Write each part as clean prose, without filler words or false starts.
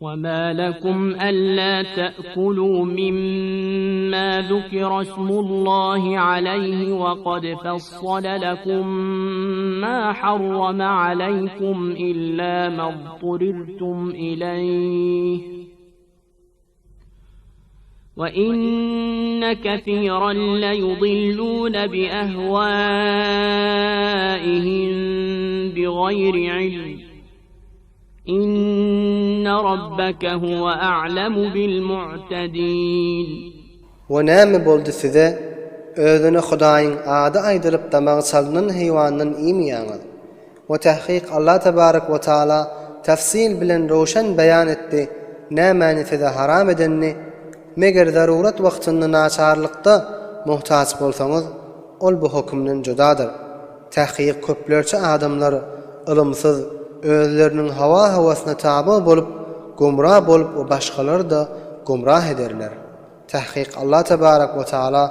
وما لكم ألا تأكلوا مما ذكر اسم الله عليه وقد فصل لكم ما حرم عليكم إلا ما اضطررتم إليه وإن كثيرا ليضلون بأهوائهم بغير علم إن ربك هو أعلم بالمعتدين. ونام boldu size özüne Hudaýyň ady aýdyryp damagy salynan heýwanyň iýmiýäňiz. Ve tahqiq Allah tebarak we taala tafsil bilen roşan beýan etdi. Nämäni size haram edenni meger zarurat wagtynda naçarlykda muhtaç bolsaňyz ol bu hukmdan judadyr. Tahqiq köplerçe adamlar ilmsiz özlerinin hawasyna tabi bolup gumrah bolup we başgalary da gumrah ederler. Tahqiq Allah tebarak we taala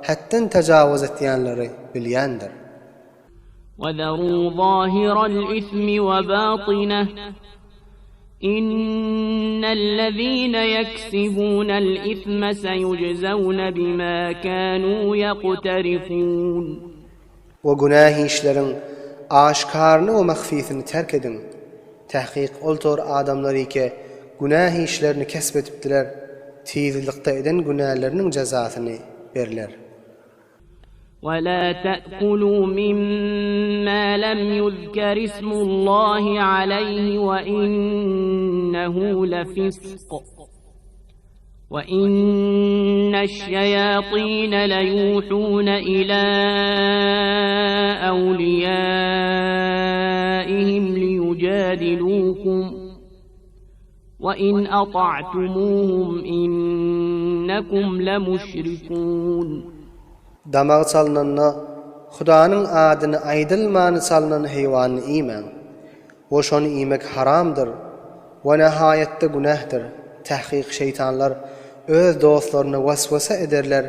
hattan tajawuz etýänleri bilýändir. وَذَرُوا ظَاهِرَ الْإِثْمِ وَبَاطِنَهُ إِنَّ الَّذِينَ يَكْسِبُونَ الْإِثْمَ سَيُجْزَوْنَ بِمَا كَانُوا يَقْتَرِفُونَ. O günah işlerin aşkarını ve mahfisini terk edin. Tahqiq oltor adamlar ike günah işlerini kesbetipdiler. Tizlikte eden günahlarının cezasını berler. وَلَا تَأْكُلُوا مِمَّا لَمْ يُذْكَرِ اسْمُ اللَّهِ عَلَيْهِ وَإِنَّهُ لَفِسْقٌ وَإِنَّ الشَّيَاطِينَ لَيُوحُونَ إِلَى أَوْلِيَائِهِمْ لِيُجَادِلُوكُمْ وَإِنْ أَطَعْتُمُوهُمْ إِنَّكُمْ لَمُشْرِكُونَ. Damagy salynanna Hudaýyň adyny aýdylmany salynan heýwanyny iýmen. Oşony iýmek haramdyr we nähaýetde günahdyr. Tahqiq şeytanlar öz dostlaryna waswasa ederler,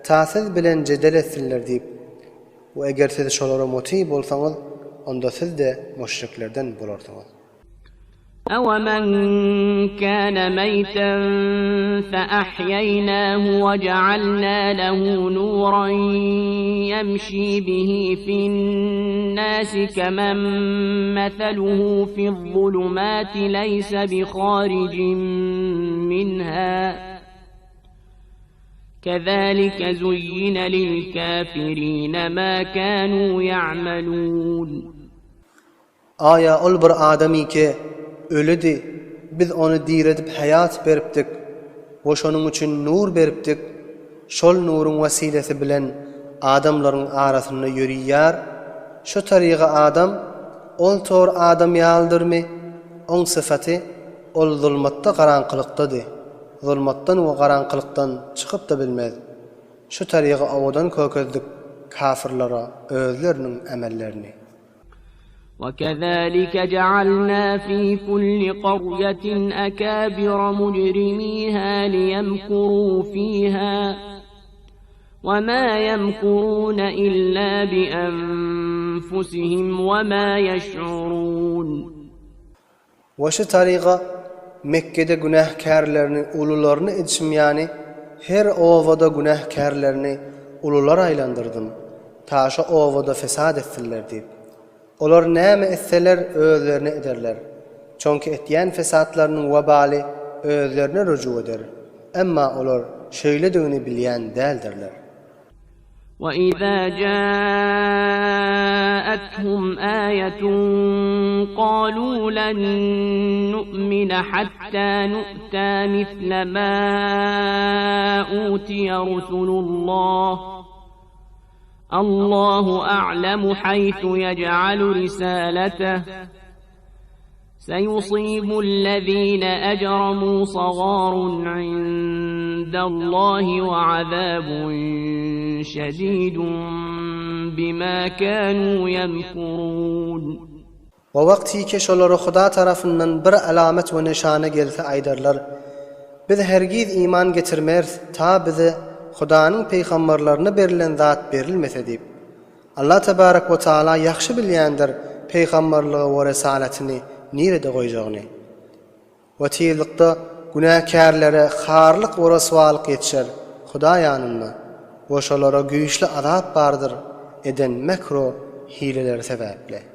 tasil bilen jedel etsinler diýip. We eger siz şolara moti bolsaňyz, onda siz de müşriklerden bolarsyňyz. أَوَمَنْ كَانَ مَيْتًا فَأَحْيَيْنَاهُ وَجَعَلْنَا لَهُ نُورًا يَمْشِي بِهِ فِي النَّاسِ كَمَنْ مَثَلُهُ فِي الظُّلُمَاتِ لَيْسَ بِخَارِجٍ مِنْهَا كَذَلِكَ زُيِّنَ لِلْكَافِرِينَ مَا كَانُوا يَعْمَلُونَ. Aya ol bir adamy ki ölüdi, biz onu diredip hayat beripdik, ve şonun üçün nur beripdik, şol nurun wasilesi bilen adamların arasında yürüýär, şu tariqa adam, ol tor adam ýaldyrmy, on syfaty, ol zulmatda garanqylykdadyr, zulmatdan we garanqylykdan çykyp da bilmez. Şu tariqa awadan kökezdik kafirlara özleriniň emellerini. وَكَذَلِكَ جَعَلْنَا فِي كُلِّ قَرْيَةٍ أَكَابِرَ مُجْرِمِيهَا لِيَمْكُرُوا فِيهَا وَمَا يَمْكُرُونَ إِلَّا بِأَنفُسِهِمْ وَمَا يَشْعُرُونَ. Şu tariqa Mekke'de günahkarlarını, ulularını edişimýäni her owada günahkarlarını ulular aylandırdım. Taşa owada fesad etdiler diýip. Olar näme etseler özlerini ederler. Çünkü etýän fesatlarynyň webali özlerine rücu eder. Emma olar şeýledigini bilýän däldirler. وَإِذَا جَاءَتْهُمْ آيَةٌ قَالُوا لَن نُّؤْمِنَ حَتَّى نُؤْتَىٰ مِثْلَ مَا أُوتِيَ رُسُلُ اللَّهِ اللَّهُ أَعْلَمُ حَيْثُ يَجْعَلُ رِسَالَتَهُ سَيُصِيبُ الَّذِينَ أَجْرَمُوا صَغَارٌ عِندَ اللَّهِ وَعَذَابٌ شَدِيدٌ بِمَا كَانُوا يَمْكُرُونَ. O wagty ki şolara Huda tarafından bir alamet we nişana gelse aýdarlar, biz hergiz iman getirmer ta bize Hudaňyň peýgamberlerine berilen zat berilmese diýip. Allah tebarak we taala ýaxşy bilýändir peýgamberligi we risalatini nerede goýjagyny. Ve tiylikda günahkärlere harlyk we raswalyk ýetişer. Huda ýanynda boşalara güýçli azap bardyr eden mekro hileleri sebäple.